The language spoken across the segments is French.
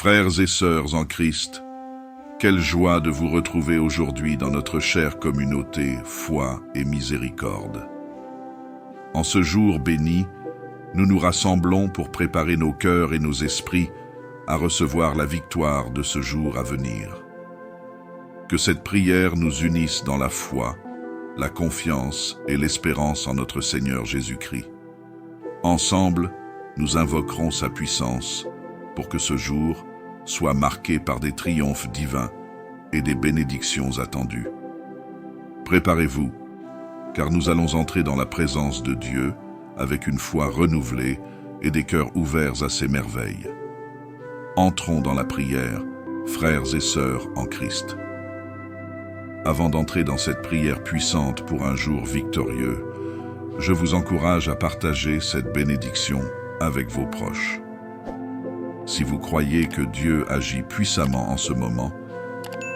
Frères et sœurs en Christ, quelle joie de vous retrouver aujourd'hui dans notre chère communauté Foi et Miséricorde. En ce jour béni, nous nous rassemblons pour préparer nos cœurs et nos esprits à recevoir la victoire de ce jour à venir. Que cette prière nous unisse dans la foi, la confiance et l'espérance en notre Seigneur Jésus-Christ. Ensemble, nous invoquerons sa puissance pour que ce jour soit marqué par des triomphes divins et des bénédictions attendues. Préparez-vous, car nous allons entrer dans la présence de Dieu avec une foi renouvelée et des cœurs ouverts à ses merveilles. Entrons dans la prière, frères et sœurs en Christ. Avant d'entrer dans cette prière puissante pour un jour victorieux, je vous encourage à partager cette bénédiction avec vos proches. Si vous croyez que Dieu agit puissamment en ce moment,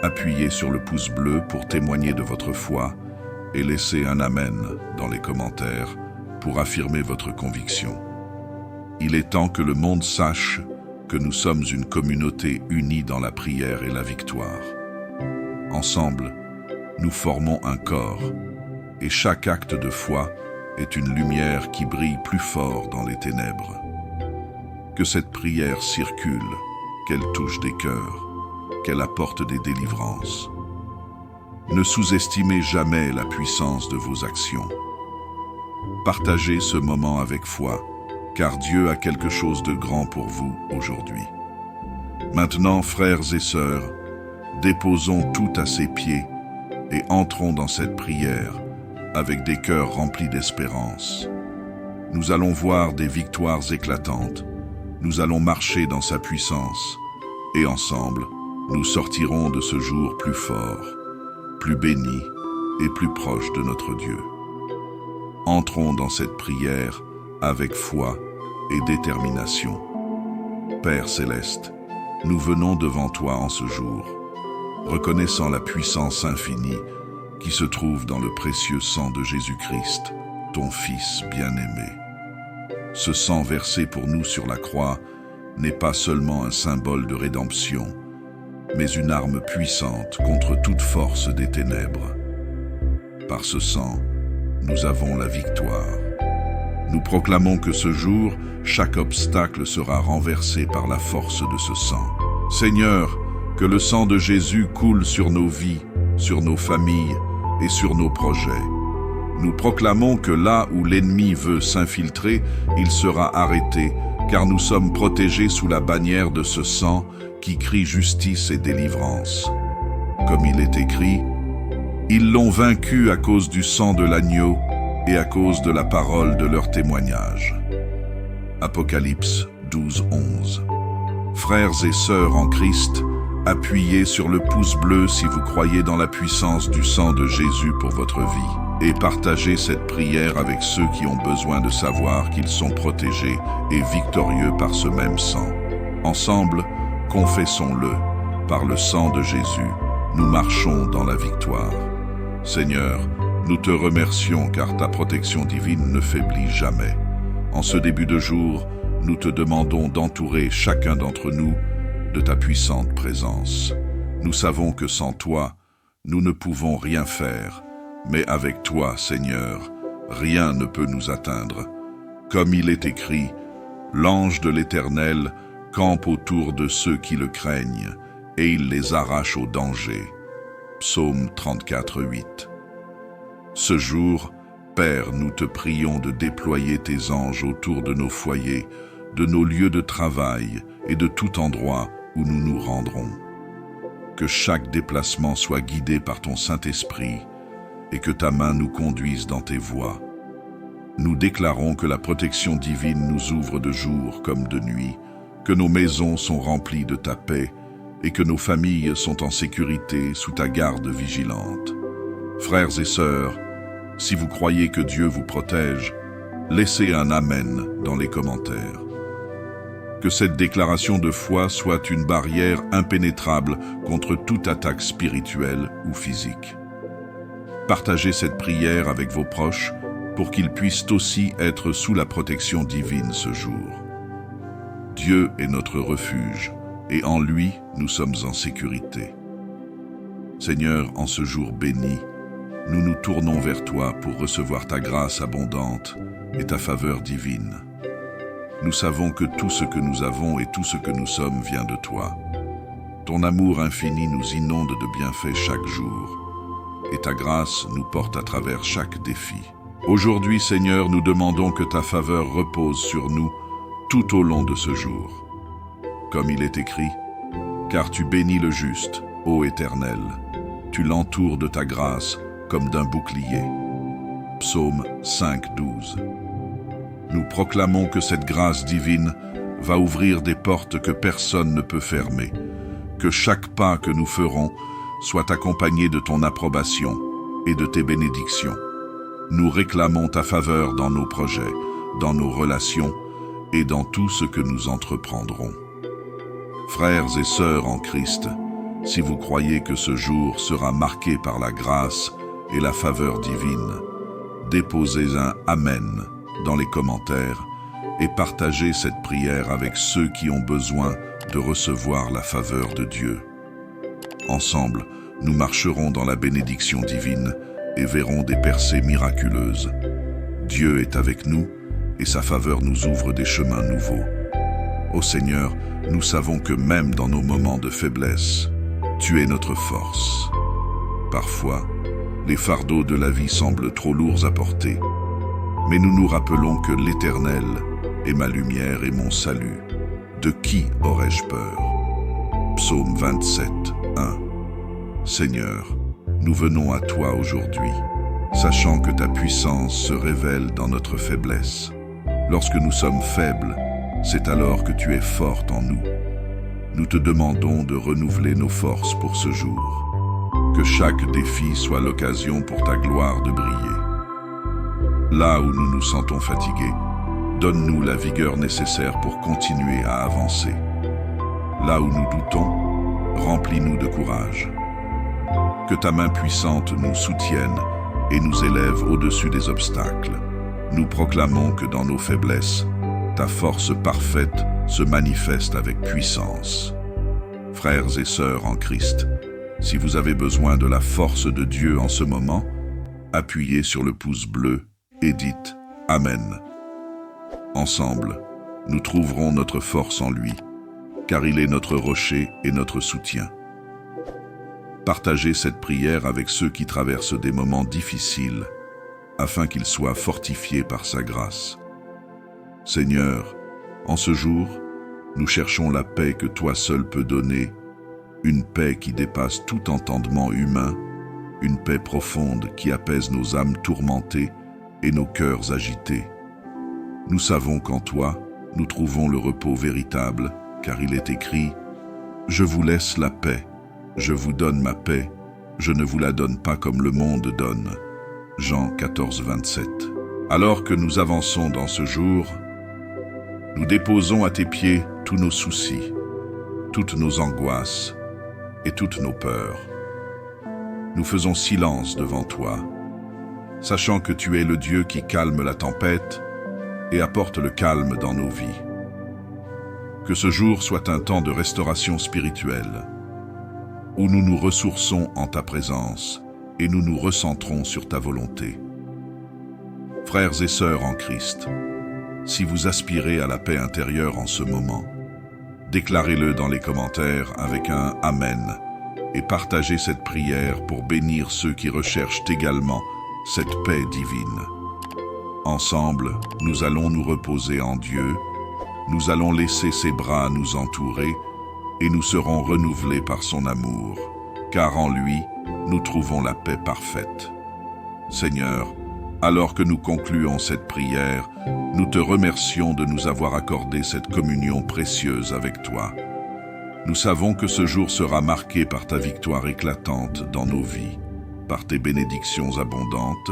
appuyez sur le pouce bleu pour témoigner de votre foi et laissez un Amen dans les commentaires pour affirmer votre conviction. Il est temps que le monde sache que nous sommes une communauté unie dans la prière et la victoire. Ensemble, nous formons un corps, et chaque acte de foi est une lumière qui brille plus fort dans les ténèbres. Que cette prière circule, qu'elle touche des cœurs, qu'elle apporte des délivrances. Ne sous-estimez jamais la puissance de vos actions. Partagez ce moment avec foi, car Dieu a quelque chose de grand pour vous aujourd'hui. Maintenant, frères et sœurs, déposons tout à ses pieds et entrons dans cette prière avec des cœurs remplis d'espérance. Nous allons voir des victoires éclatantes. Nous allons marcher dans sa puissance et ensemble, nous sortirons de ce jour plus forts, plus bénis et plus proches de notre Dieu. Entrons dans cette prière avec foi et détermination. Père céleste, nous venons devant toi en ce jour, reconnaissant la puissance infinie qui se trouve dans le précieux sang de Jésus-Christ, ton Fils bien-aimé. Ce sang versé pour nous sur la croix n'est pas seulement un symbole de rédemption, mais une arme puissante contre toute force des ténèbres. Par ce sang, nous avons la victoire. Nous proclamons que ce jour, chaque obstacle sera renversé par la force de ce sang. Seigneur, que le sang de Jésus coule sur nos vies, sur nos familles et sur nos projets. Nous proclamons que là où l'ennemi veut s'infiltrer, il sera arrêté, car nous sommes protégés sous la bannière de ce sang qui crie justice et délivrance. Comme il est écrit, « Ils l'ont vaincu à cause du sang de l'agneau et à cause de la parole de leur témoignage. » Apocalypse 12:11. Frères et sœurs en Christ, appuyez sur le pouce bleu si vous croyez dans la puissance du sang de Jésus pour votre vie. Et partagez cette prière avec ceux qui ont besoin de savoir qu'ils sont protégés et victorieux par ce même sang. Ensemble, confessons-le, par le sang de Jésus, nous marchons dans la victoire. Seigneur, nous te remercions car ta protection divine ne faiblit jamais. En ce début de jour, nous te demandons d'entourer chacun d'entre nous de ta puissante présence. Nous savons que sans toi, nous ne pouvons rien faire. Mais avec toi, Seigneur, rien ne peut nous atteindre. Comme il est écrit, l'ange de l'Éternel campe autour de ceux qui le craignent, et il les arrache au danger. Psaume 34:8. Ce jour, Père, nous te prions de déployer tes anges autour de nos foyers, de nos lieux de travail et de tout endroit où nous nous rendrons. Que chaque déplacement soit guidé par ton Saint-Esprit, et que ta main nous conduise dans tes voies. Nous déclarons que la protection divine nous ouvre de jour comme de nuit, que nos maisons sont remplies de ta paix et que nos familles sont en sécurité sous ta garde vigilante. Frères et sœurs, si vous croyez que Dieu vous protège, laissez un Amen dans les commentaires. Que cette déclaration de foi soit une barrière impénétrable contre toute attaque spirituelle ou physique. Partagez cette prière avec vos proches pour qu'ils puissent aussi être sous la protection divine ce jour. Dieu est notre refuge, et en lui, nous sommes en sécurité. Seigneur, en ce jour béni, nous nous tournons vers toi pour recevoir ta grâce abondante et ta faveur divine. Nous savons que tout ce que nous avons et tout ce que nous sommes vient de toi. Ton amour infini nous inonde de bienfaits chaque jour, et ta grâce nous porte à travers chaque défi. Aujourd'hui, Seigneur, nous demandons que ta faveur repose sur nous tout au long de ce jour. Comme il est écrit, « Car tu bénis le juste, ô Éternel, tu l'entoures de ta grâce comme d'un bouclier. » Psaume 5:12. Nous proclamons que cette grâce divine va ouvrir des portes que personne ne peut fermer, que chaque pas que nous ferons soit accompagné de ton approbation et de tes bénédictions. Nous réclamons ta faveur dans nos projets, dans nos relations et dans tout ce que nous entreprendrons. Frères et sœurs en Christ, si vous croyez que ce jour sera marqué par la grâce et la faveur divine, déposez un « Amen » dans les commentaires et partagez cette prière avec ceux qui ont besoin de recevoir la faveur de Dieu. Ensemble, nous marcherons dans la bénédiction divine et verrons des percées miraculeuses. Dieu est avec nous et sa faveur nous ouvre des chemins nouveaux. Ô Seigneur, nous savons que même dans nos moments de faiblesse, tu es notre force. Parfois, les fardeaux de la vie semblent trop lourds à porter, mais nous nous rappelons que l'Éternel est ma lumière et mon salut. De qui aurais-je peur? Psaume 27, 1. Seigneur, nous venons à toi aujourd'hui, sachant que ta puissance se révèle dans notre faiblesse. Lorsque nous sommes faibles, c'est alors que tu es forte en nous. Nous te demandons de renouveler nos forces pour ce jour. Que chaque défi soit l'occasion pour ta gloire de briller. Là où nous nous sentons fatigués, donne-nous la vigueur nécessaire pour continuer à avancer. Là où nous doutons, remplis-nous de courage. Que ta main puissante nous soutienne et nous élève au-dessus des obstacles. Nous proclamons que dans nos faiblesses, ta force parfaite se manifeste avec puissance. Frères et sœurs en Christ, si vous avez besoin de la force de Dieu en ce moment, appuyez sur le pouce bleu et dites « Amen ». Ensemble, nous trouverons notre force en lui, car il est notre rocher et notre soutien. Partagez cette prière avec ceux qui traversent des moments difficiles, afin qu'ils soient fortifiés par sa grâce. Seigneur, en ce jour, nous cherchons la paix que toi seul peux donner, une paix qui dépasse tout entendement humain, une paix profonde qui apaise nos âmes tourmentées et nos cœurs agités. Nous savons qu'en toi, nous trouvons le repos véritable, car il est écrit « Je vous laisse la paix, je vous donne ma paix, je ne vous la donne pas comme le monde donne. » Jean 14, 27. Alors que nous avançons dans ce jour, nous déposons à tes pieds tous nos soucis, toutes nos angoisses et toutes nos peurs. Nous faisons silence devant toi, sachant que tu es le Dieu qui calme la tempête et apporte le calme dans nos vies. Que ce jour soit un temps de restauration spirituelle, où nous nous ressourçons en ta présence et nous nous recentrons sur ta volonté. Frères et sœurs en Christ, si vous aspirez à la paix intérieure en ce moment, déclarez-le dans les commentaires avec un « Amen » et partagez cette prière pour bénir ceux qui recherchent également cette paix divine. Ensemble, nous allons nous reposer en Dieu, nous allons laisser ses bras nous entourer et nous serons renouvelés par son amour, car en lui, nous trouvons la paix parfaite. Seigneur, alors que nous concluons cette prière, nous te remercions de nous avoir accordé cette communion précieuse avec toi. Nous savons que ce jour sera marqué par ta victoire éclatante dans nos vies, par tes bénédictions abondantes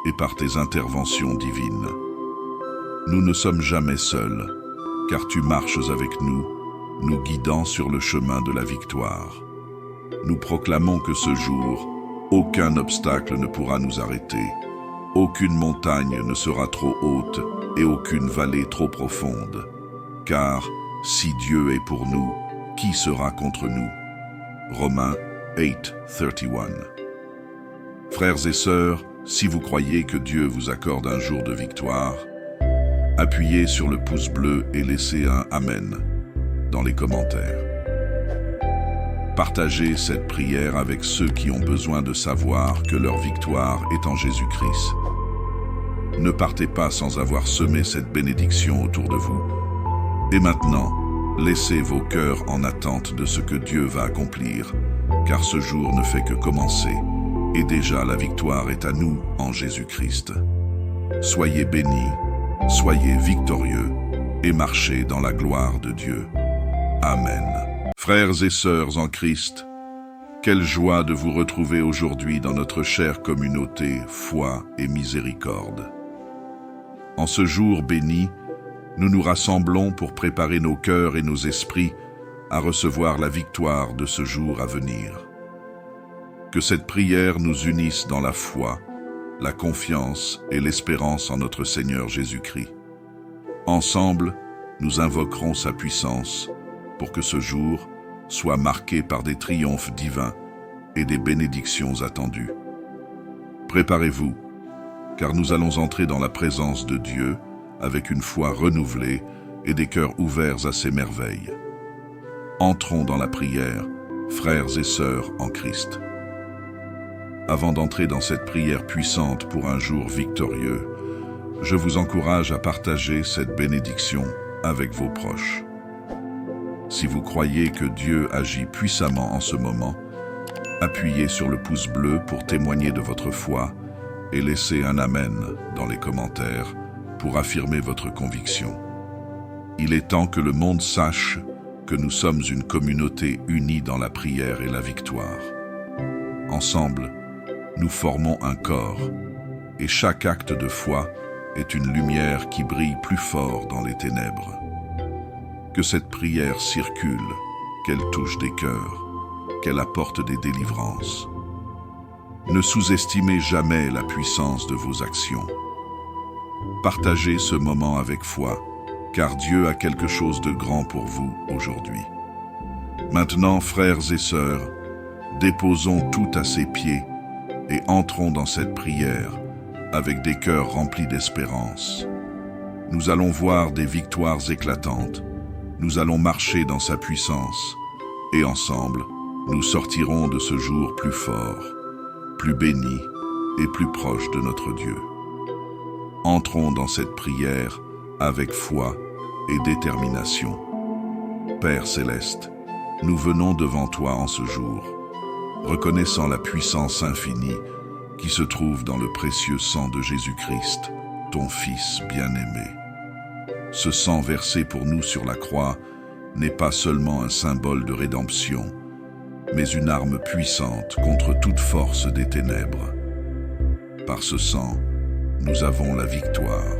et par tes interventions divines. Nous ne sommes jamais seuls, car tu marches avec nous, nous guidant sur le chemin de la victoire. Nous proclamons que ce jour, aucun obstacle ne pourra nous arrêter. Aucune montagne ne sera trop haute et aucune vallée trop profonde. Car, si Dieu est pour nous, qui sera contre nous? Romains 8:31. Frères et sœurs, si vous croyez que Dieu vous accorde un jour de victoire, appuyez sur le pouce bleu et laissez un Amen dans les commentaires. Partagez cette prière avec ceux qui ont besoin de savoir que leur victoire est en Jésus-Christ. Ne partez pas sans avoir semé cette bénédiction autour de vous. Et maintenant, laissez vos cœurs en attente de ce que Dieu va accomplir, car ce jour ne fait que commencer, et déjà la victoire est à nous en Jésus-Christ. Soyez bénis, soyez victorieux, et marchez dans la gloire de Dieu. Amen. Frères et sœurs en Christ, quelle joie de vous retrouver aujourd'hui dans notre chère communauté Foi et Miséricorde. En ce jour béni, nous nous rassemblons pour préparer nos cœurs et nos esprits à recevoir la victoire de ce jour à venir. Que cette prière nous unisse dans la foi, la confiance et l'espérance en notre Seigneur Jésus-Christ. Ensemble, nous invoquerons sa puissance pour que ce jour soit marqué par des triomphes divins et des bénédictions attendues. Préparez-vous, car nous allons entrer dans la présence de Dieu avec une foi renouvelée et des cœurs ouverts à ses merveilles. Entrons dans la prière, frères et sœurs en Christ. Avant d'entrer dans cette prière puissante pour un jour victorieux, je vous encourage à partager cette bénédiction avec vos proches. Si vous croyez que Dieu agit puissamment en ce moment, appuyez sur le pouce bleu pour témoigner de votre foi et laissez un Amen dans les commentaires pour affirmer votre conviction. Il est temps que le monde sache que nous sommes une communauté unie dans la prière et la victoire. Ensemble, nous formons un corps, et chaque acte de foi est une lumière qui brille plus fort dans les ténèbres. Que cette prière circule, qu'elle touche des cœurs, qu'elle apporte des délivrances. Ne sous-estimez jamais la puissance de vos actions. Partagez ce moment avec foi, car Dieu a quelque chose de grand pour vous aujourd'hui. Maintenant, frères et sœurs, déposons tout à ses pieds et entrons dans cette prière avec des cœurs remplis d'espérance. Nous allons voir des victoires éclatantes. Nous allons marcher dans sa puissance, et ensemble, nous sortirons de ce jour plus forts, plus bénis et plus proches de notre Dieu. Entrons dans cette prière avec foi et détermination. Père céleste, nous venons devant toi en ce jour, reconnaissant la puissance infinie qui se trouve dans le précieux sang de Jésus-Christ, ton Fils bien-aimé. Ce sang versé pour nous sur la croix n'est pas seulement un symbole de rédemption, mais une arme puissante contre toute force des ténèbres. Par ce sang, nous avons la victoire.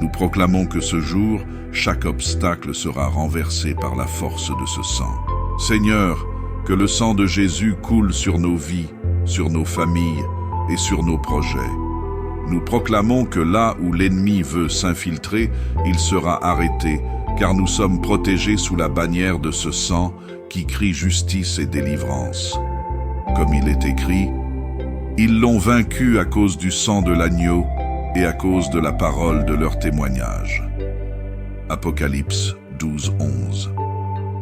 Nous proclamons que ce jour, chaque obstacle sera renversé par la force de ce sang. Seigneur, que le sang de Jésus coule sur nos vies, sur nos familles et sur nos projets. Nous proclamons que là où l'ennemi veut s'infiltrer, il sera arrêté, car nous sommes protégés sous la bannière de ce sang qui crie justice et délivrance. Comme il est écrit, « Ils l'ont vaincu à cause du sang de l'agneau et à cause de la parole de leur témoignage. » Apocalypse 12:11.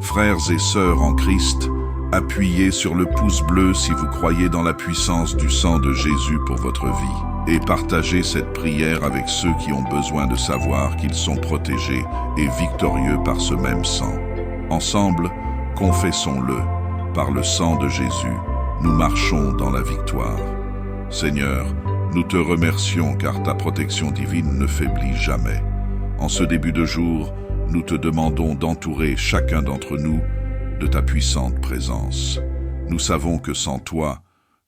Frères et sœurs en Christ, appuyez sur le pouce bleu si vous croyez dans la puissance du sang de Jésus pour votre vie. Et partagez cette prière avec ceux qui ont besoin de savoir qu'ils sont protégés et victorieux par ce même sang. Ensemble, confessons-le, par le sang de Jésus, nous marchons dans la victoire. Seigneur, nous te remercions car ta protection divine ne faiblit jamais. En ce début de jour, nous te demandons d'entourer chacun d'entre nous de ta puissante présence. Nous savons que sans toi,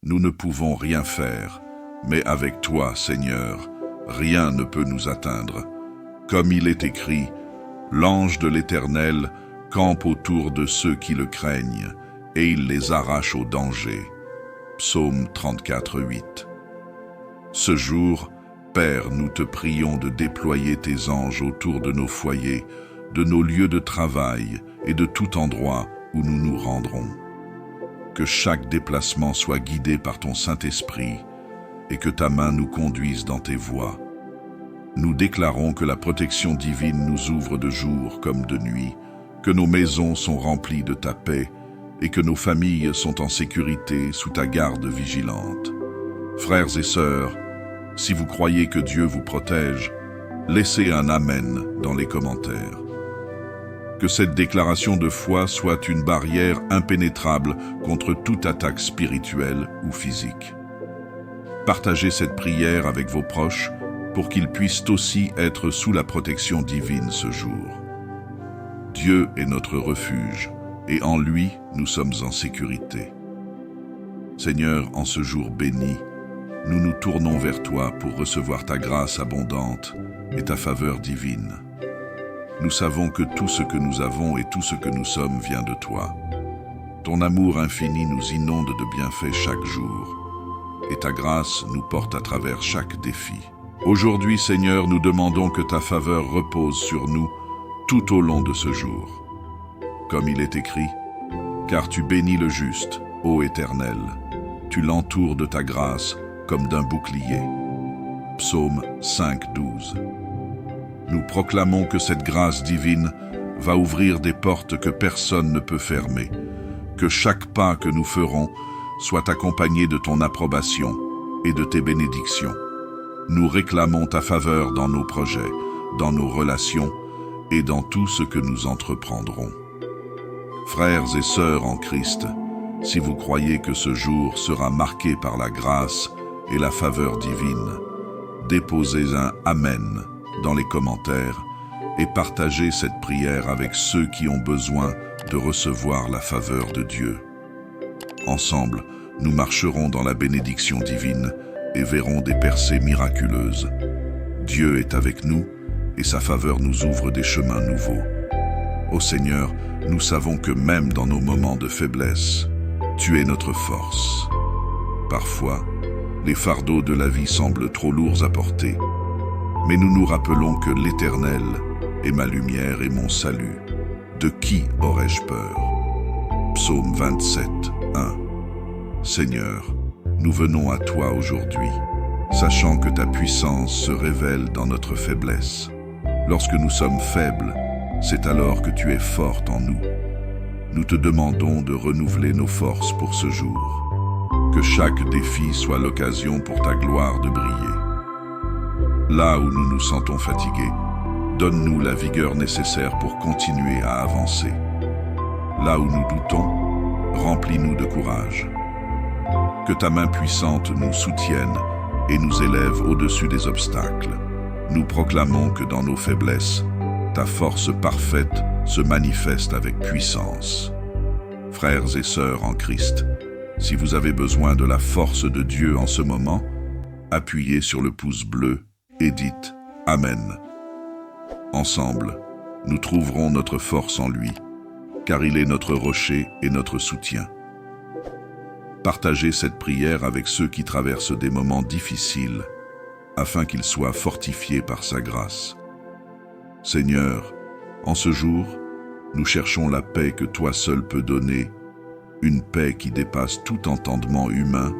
nous ne pouvons rien faire. Mais avec toi, Seigneur, rien ne peut nous atteindre. Comme il est écrit, l'ange de l'Éternel campe autour de ceux qui le craignent, et il les arrache au danger. Psaume 34:8. Ce jour, Père, nous te prions de déployer tes anges autour de nos foyers de nos lieux de travail et de tout endroit où nous nous rendrons. Que chaque déplacement soit guidé par ton Saint-Esprit et que ta main nous conduise dans tes voies. Nous déclarons que la protection divine nous ouvre de jour comme de nuit, que nos maisons sont remplies de ta paix et que nos familles sont en sécurité sous ta garde vigilante. Frères et sœurs, si vous croyez que Dieu vous protège, laissez un Amen dans les commentaires. Que cette déclaration de foi soit une barrière impénétrable contre toute attaque spirituelle ou physique. Partagez cette prière avec vos proches pour qu'ils puissent aussi être sous la protection divine ce jour. Dieu est notre refuge et en lui nous sommes en sécurité. Seigneur, en ce jour béni, nous nous tournons vers toi pour recevoir ta grâce abondante et ta faveur divine. Nous savons que tout ce que nous avons et tout ce que nous sommes vient de toi. Ton amour infini nous inonde de bienfaits chaque jour, et ta grâce nous porte à travers chaque défi. Aujourd'hui, Seigneur, nous demandons que ta faveur repose sur nous tout au long de ce jour. Comme il est écrit, « Car tu bénis le juste, ô Éternel, tu l'entoures de ta grâce comme d'un bouclier. » Psaume 5:12. Nous proclamons que cette grâce divine va ouvrir des portes que personne ne peut fermer, que chaque pas que nous ferons soit accompagné de ton approbation et de tes bénédictions. Nous réclamons ta faveur dans nos projets, dans nos relations et dans tout ce que nous entreprendrons. Frères et sœurs en Christ, si vous croyez que ce jour sera marqué par la grâce et la faveur divine, déposez un Amen dans les commentaires et partagez cette prière avec ceux qui ont besoin de recevoir la faveur de Dieu. Ensemble, nous marcherons dans la bénédiction divine et verrons des percées miraculeuses. Dieu est avec nous et sa faveur nous ouvre des chemins nouveaux. Ô Seigneur, nous savons que même dans nos moments de faiblesse, tu es notre force. Parfois, les fardeaux de la vie semblent trop lourds à porter, mais nous nous rappelons que l'Éternel est ma lumière et mon salut. De qui aurais-je peur? Psaume 27, 1. Seigneur, nous venons à toi aujourd'hui, sachant que ta puissance se révèle dans notre faiblesse. Lorsque nous sommes faibles, c'est alors que tu es forte en nous. Nous te demandons de renouveler nos forces pour ce jour. Que chaque défi soit l'occasion pour ta gloire de briller. Là où nous nous sentons fatigués, donne-nous la vigueur nécessaire pour continuer à avancer. Là où nous doutons, remplis-nous de courage. Que ta main puissante nous soutienne et nous élève au-dessus des obstacles. Nous proclamons que dans nos faiblesses, ta force parfaite se manifeste avec puissance. Frères et sœurs en Christ, si vous avez besoin de la force de Dieu en ce moment, appuyez sur le pouce bleu et dites « Amen ». Ensemble, nous trouverons notre force en lui, car il est notre rocher et notre soutien. Partagez cette prière avec ceux qui traversent des moments difficiles, afin qu'ils soient fortifiés par sa grâce. Seigneur, en ce jour, nous cherchons la paix que toi seul peux donner, une paix qui dépasse tout entendement humain,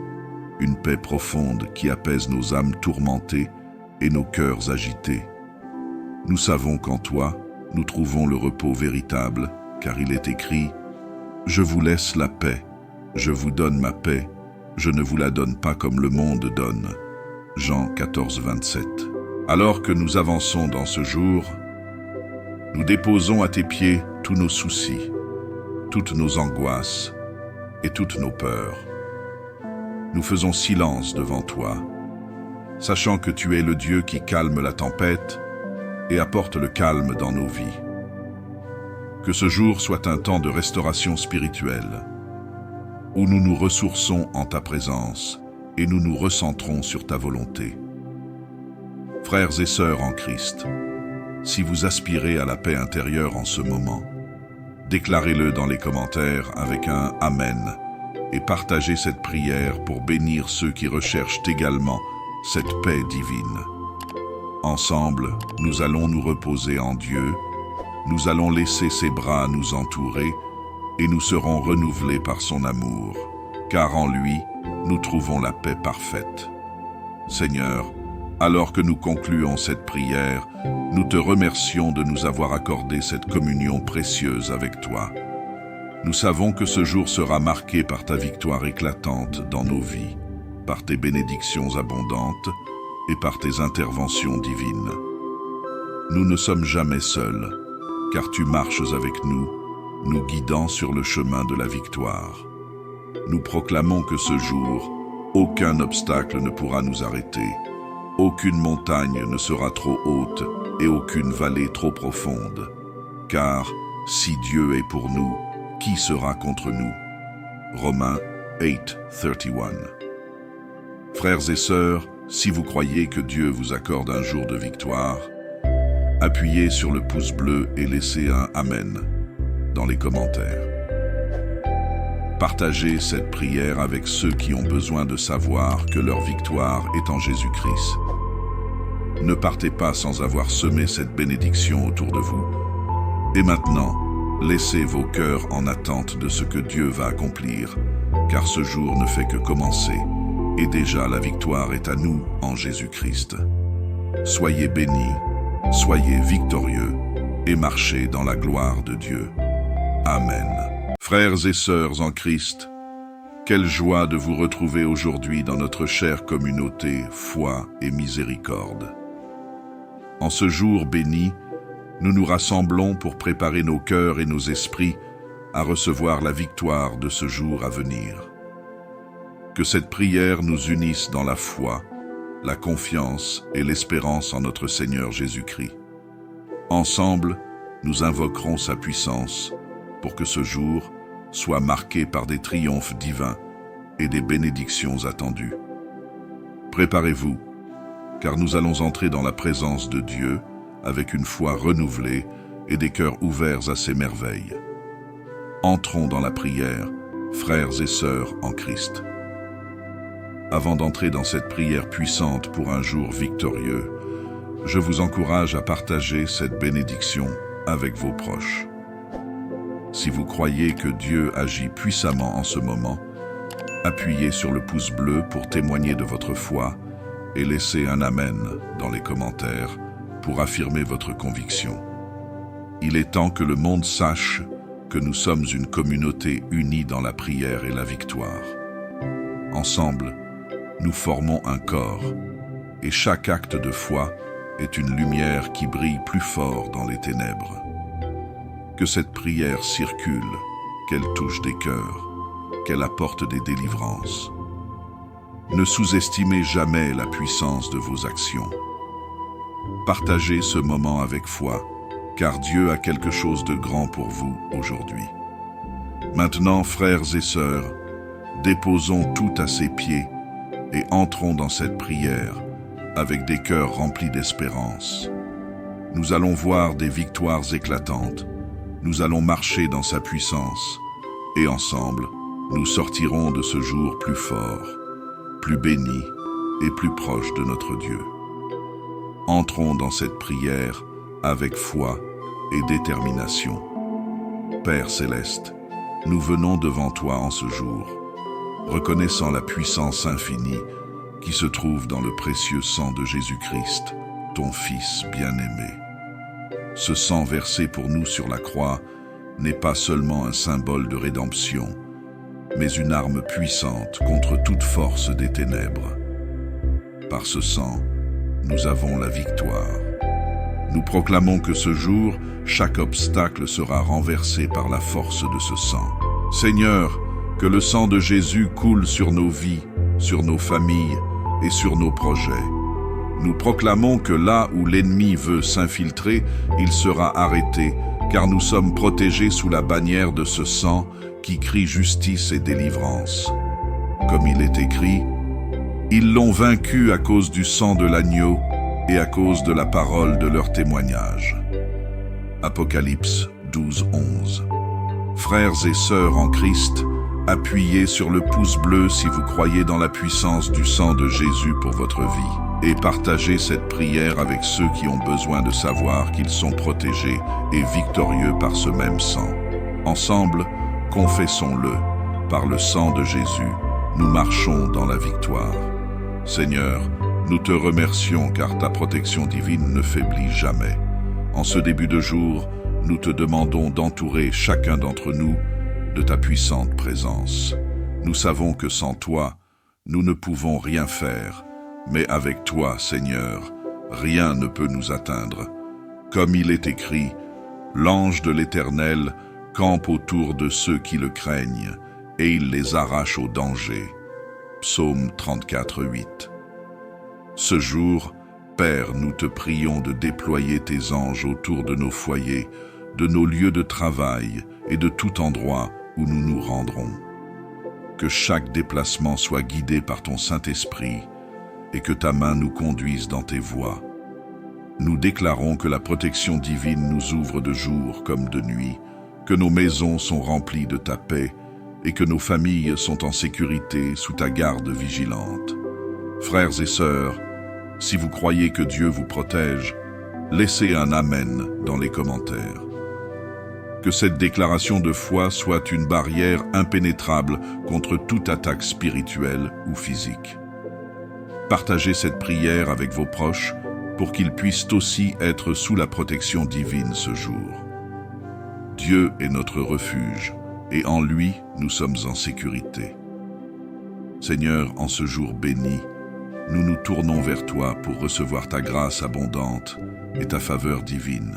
une paix profonde qui apaise nos âmes tourmentées et nos cœurs agités. Nous savons qu'en toi, nous trouvons le repos véritable, car il est écrit « Je vous laisse la paix, je vous donne ma paix, je ne vous la donne pas comme le monde donne. » Jean 14, 27. Alors que nous avançons dans ce jour, nous déposons à tes pieds tous nos soucis, toutes nos angoisses et toutes nos peurs. Nous faisons silence devant toi, sachant que tu es le Dieu qui calme la tempête et apporte le calme dans nos vies. Que ce jour soit un temps de restauration spirituelle, où nous nous ressourçons en ta présence et nous nous recentrons sur ta volonté. Frères et sœurs en Christ, si vous aspirez à la paix intérieure en ce moment, déclarez-le dans les commentaires avec un « Amen » et partagez cette prière pour bénir ceux qui recherchent également cette paix divine. Ensemble, nous allons nous reposer en Dieu, nous allons laisser ses bras nous entourer et nous serons renouvelés par son amour, car en lui, nous trouvons la paix parfaite. Seigneur, alors que nous concluons cette prière, nous te remercions de nous avoir accordé cette communion précieuse avec toi. Nous savons que ce jour sera marqué par ta victoire éclatante dans nos vies, par tes bénédictions abondantes et par tes interventions divines. Nous ne sommes jamais seuls, car tu marches avec nous, nous guidant sur le chemin de la victoire. Nous proclamons que ce jour, aucun obstacle ne pourra nous arrêter. Aucune montagne ne sera trop haute et aucune vallée trop profonde. Car, si Dieu est pour nous, qui sera contre nous? Romains 8:31. Frères et sœurs, si vous croyez que Dieu vous accorde un jour de victoire, appuyez sur le pouce bleu et laissez un « Amen » dans les commentaires. Partagez cette prière avec ceux qui ont besoin de savoir que leur victoire est en Jésus-Christ. Ne partez pas sans avoir semé cette bénédiction autour de vous. Et maintenant, laissez vos cœurs en attente de ce que Dieu va accomplir, car ce jour ne fait que commencer, et déjà la victoire est à nous en Jésus-Christ. Soyez bénis, soyez victorieux, et marchez dans la gloire de Dieu. Amen. Frères et sœurs en Christ, quelle joie de vous retrouver aujourd'hui dans notre chère communauté Foi et Miséricorde. En ce jour béni, nous nous rassemblons pour préparer nos cœurs et nos esprits à recevoir la victoire de ce jour à venir. Que cette prière nous unisse dans la foi, la confiance et l'espérance en notre Seigneur Jésus-Christ. Ensemble, nous invoquerons sa puissance pour que ce jour soit marqué par des triomphes divins et des bénédictions attendues. Préparez-vous, car nous allons entrer dans la présence de Dieu avec une foi renouvelée et des cœurs ouverts à ses merveilles. Entrons dans la prière, frères et sœurs en Christ. Avant d'entrer dans cette prière puissante pour un jour victorieux, je vous encourage à partager cette bénédiction avec vos proches. Si vous croyez que Dieu agit puissamment en ce moment, appuyez sur le pouce bleu pour témoigner de votre foi et laissez un Amen dans les commentaires pour affirmer votre conviction. Il est temps que le monde sache que nous sommes une communauté unie dans la prière et la victoire. Ensemble, nous formons un corps, et chaque acte de foi est une lumière qui brille plus fort dans les ténèbres. Que cette prière circule, qu'elle touche des cœurs, qu'elle apporte des délivrances. Ne sous-estimez jamais la puissance de vos actions. Partagez ce moment avec foi, car Dieu a quelque chose de grand pour vous aujourd'hui. Maintenant, frères et sœurs, déposons tout à ses pieds et entrons dans cette prière avec des cœurs remplis d'espérance. Nous allons voir des victoires éclatantes, nous allons marcher dans sa puissance, et ensemble, nous sortirons de ce jour plus forts, plus bénis et plus proches de notre Dieu. Entrons dans cette prière avec foi et détermination. Père céleste, nous venons devant toi en ce jour, reconnaissant la puissance infinie qui se trouve dans le précieux sang de Jésus-Christ, ton Fils bien-aimé. Ce sang versé pour nous sur la croix n'est pas seulement un symbole de rédemption, mais une arme puissante contre toute force des ténèbres. Par ce sang, nous avons la victoire. Nous proclamons que ce jour, chaque obstacle sera renversé par la force de ce sang. Seigneur, que le sang de Jésus coule sur nos vies, sur nos familles et sur nos projets. Nous proclamons que là où l'ennemi veut s'infiltrer, il sera arrêté, car nous sommes protégés sous la bannière de ce sang qui crie justice et délivrance. Comme il est écrit, « Ils l'ont vaincu à cause du sang de l'agneau et à cause de la parole de leur témoignage. » Apocalypse 12:11. Frères et sœurs en Christ, appuyez sur le pouce bleu si vous croyez dans la puissance du sang de Jésus pour votre vie. et partagez cette prière avec ceux qui ont besoin de savoir qu'ils sont protégés et victorieux par ce même sang. Ensemble, confessons-le, par le sang de Jésus, nous marchons dans la victoire. Seigneur, nous te remercions car ta protection divine ne faiblit jamais. En ce début de jour, nous te demandons d'entourer chacun d'entre nous de ta puissante présence. Nous savons que sans toi, nous ne pouvons rien faire, mais avec toi, Seigneur, rien ne peut nous atteindre. Comme il est écrit, l'ange de l'Éternel campe autour de ceux qui le craignent, et il les arrache au danger. Psaume 34, 8. Ce jour, Père, nous te prions de déployer tes anges autour de nos foyers, de nos lieux de travail et de tout endroit où nous nous rendrons. Que chaque déplacement soit guidé par ton Saint-Esprit et que ta main nous conduise dans tes voies. Nous déclarons que la protection divine nous ouvre de jour comme de nuit, que nos maisons sont remplies de ta paix et que nos familles sont en sécurité sous ta garde vigilante. Frères et sœurs, si vous croyez que Dieu vous protège, laissez un Amen dans les commentaires. Que cette déclaration de foi soit une barrière impénétrable contre toute attaque spirituelle ou physique. Partagez cette prière avec vos proches pour qu'ils puissent aussi être sous la protection divine ce jour. Dieu est notre refuge et en lui nous sommes en sécurité. Seigneur, en ce jour béni, nous nous tournons vers toi pour recevoir ta grâce abondante et ta faveur divine.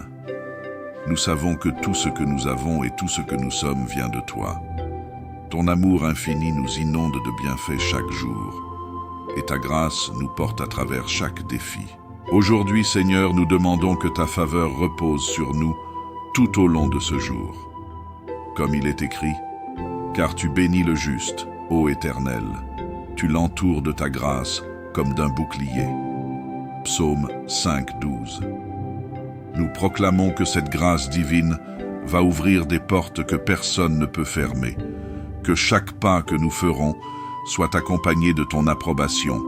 Nous savons que tout ce que nous avons et tout ce que nous sommes vient de toi. Ton amour infini nous inonde de bienfaits chaque jour, et ta grâce nous porte à travers chaque défi. Aujourd'hui, Seigneur, nous demandons que ta faveur repose sur nous tout au long de ce jour. Comme il est écrit, « Car tu bénis le juste, ô Éternel, tu l'entoures de ta grâce comme d'un bouclier. » Psaume 5, 12. Nous proclamons que cette grâce divine va ouvrir des portes que personne ne peut fermer, que chaque pas que nous ferons soit accompagné de ton approbation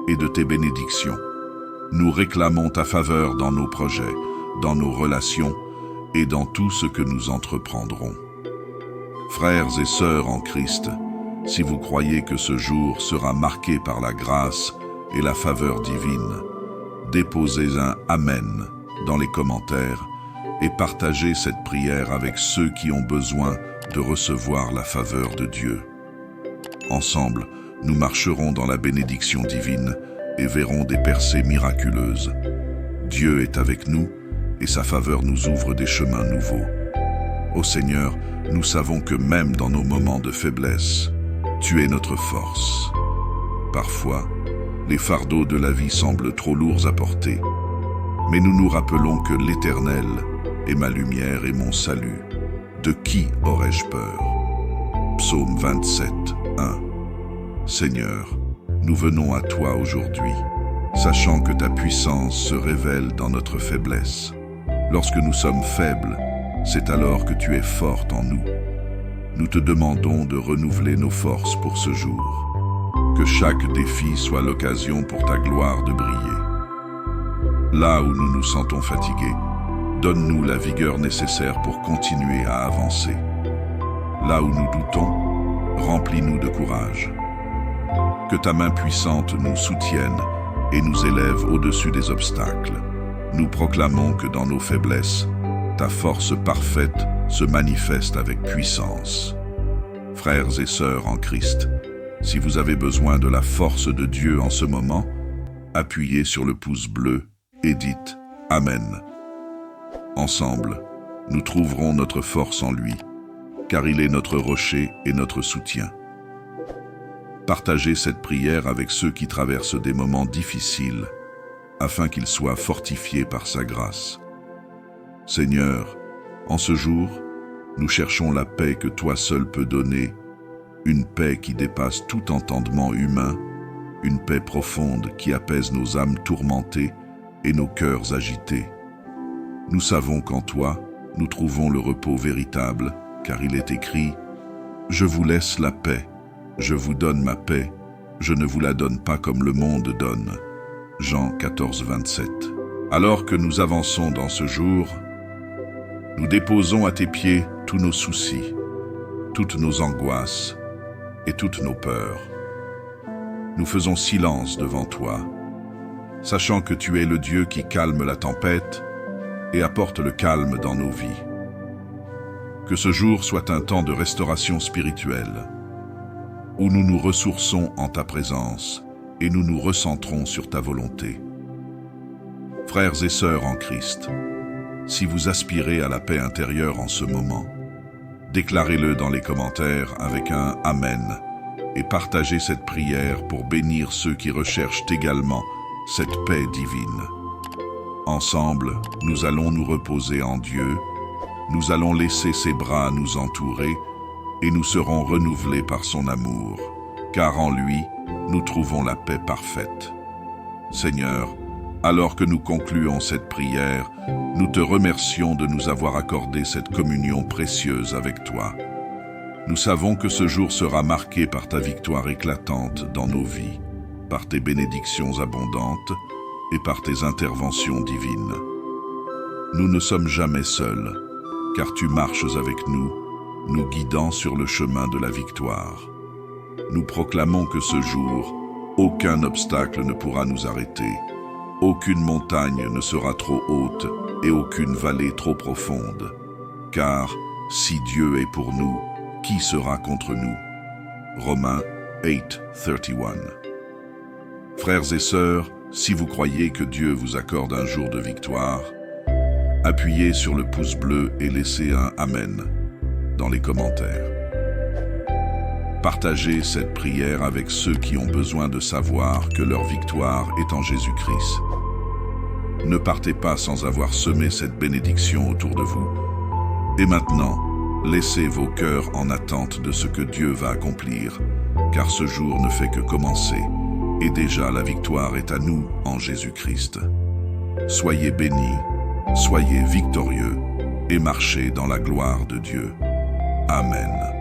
et de tes bénédictions. Nous réclamons ta faveur dans nos projets, dans nos relations et dans tout ce que nous entreprendrons. Frères et sœurs en Christ, si vous croyez que ce jour sera marqué par la grâce et la faveur divine, déposez un Amen dans les commentaires et partagez cette prière avec ceux qui ont besoin de recevoir la faveur de Dieu. Ensemble, nous marcherons dans la bénédiction divine et verrons des percées miraculeuses. Dieu est avec nous et sa faveur nous ouvre des chemins nouveaux. Ô Seigneur, nous savons que même dans nos moments de faiblesse, tu es notre force. Parfois, les fardeaux de la vie semblent trop lourds à porter, mais nous nous rappelons que l'Éternel est ma lumière et mon salut. De qui aurais-je peur? Psaume 27, 1. Seigneur, nous venons à toi aujourd'hui, sachant que ta puissance se révèle dans notre faiblesse. Lorsque nous sommes faibles, c'est alors que tu es forte en nous. Nous te demandons de renouveler nos forces pour ce jour. Que chaque défi soit l'occasion pour ta gloire de briller. Là où nous nous sentons fatigués, donne-nous la vigueur nécessaire pour continuer à avancer. Là où nous doutons, remplis-nous de courage. Que ta main puissante nous soutienne et nous élève au-dessus des obstacles. Nous proclamons que dans nos faiblesses, ta force parfaite se manifeste avec puissance. Frères et sœurs en Christ, si vous avez besoin de la force de Dieu en ce moment, appuyez sur le pouce bleu et dites Amen. Ensemble, nous trouverons notre force en lui, car il est notre rocher et notre soutien. Partagez cette prière avec ceux qui traversent des moments difficiles, afin qu'ils soient fortifiés par sa grâce. Seigneur, en ce jour, nous cherchons la paix que toi seul peux donner, une paix qui dépasse tout entendement humain, une paix profonde qui apaise nos âmes tourmentées et nos cœurs agités. Nous savons qu'en toi, nous trouvons le repos véritable, car il est écrit « Je vous laisse la paix, je vous donne ma paix, je ne vous la donne pas comme le monde donne. Jean 14, 27. Alors que nous avançons dans ce jour, nous déposons à tes pieds tous nos soucis, toutes nos angoisses et toutes nos peurs. Nous faisons silence devant toi, sachant que tu es le Dieu qui calme la tempête et apporte le calme dans nos vies. Que ce jour soit un temps de restauration spirituelle, où nous nous ressourçons en ta présence et nous nous recentrons sur ta volonté. Frères et sœurs en Christ, si vous aspirez à la paix intérieure en ce moment, déclarez-le dans les commentaires avec un « Amen » et partagez cette prière pour bénir ceux qui recherchent également cette paix divine. Ensemble, nous allons nous reposer en Dieu, nous allons laisser ses bras nous entourer et nous serons renouvelés par son amour, car en lui, nous trouvons la paix parfaite. Seigneur, alors que nous concluons cette prière, nous te remercions de nous avoir accordé cette communion précieuse avec toi. Nous savons que ce jour sera marqué par ta victoire éclatante dans nos vies, par tes bénédictions abondantes et par tes interventions divines. Nous ne sommes jamais seuls, car tu marches avec nous, nous guidant sur le chemin de la victoire. Nous proclamons que ce jour, aucun obstacle ne pourra nous arrêter, aucune montagne ne sera trop haute et aucune vallée trop profonde, car si Dieu est pour nous, qui sera contre nous? Romains 8, 31. Frères et sœurs, si vous croyez que Dieu vous accorde un jour de victoire, appuyez sur le pouce bleu et laissez un « Amen » dans les commentaires. Partagez cette prière avec ceux qui ont besoin de savoir que leur victoire est en Jésus-Christ. Ne partez pas sans avoir semé cette bénédiction autour de vous. Et maintenant, laissez vos cœurs en attente de ce que Dieu va accomplir, car ce jour ne fait que commencer, et déjà la victoire est à nous en Jésus-Christ. Soyez bénis, soyez victorieux, et marchez dans la gloire de Dieu. Amen.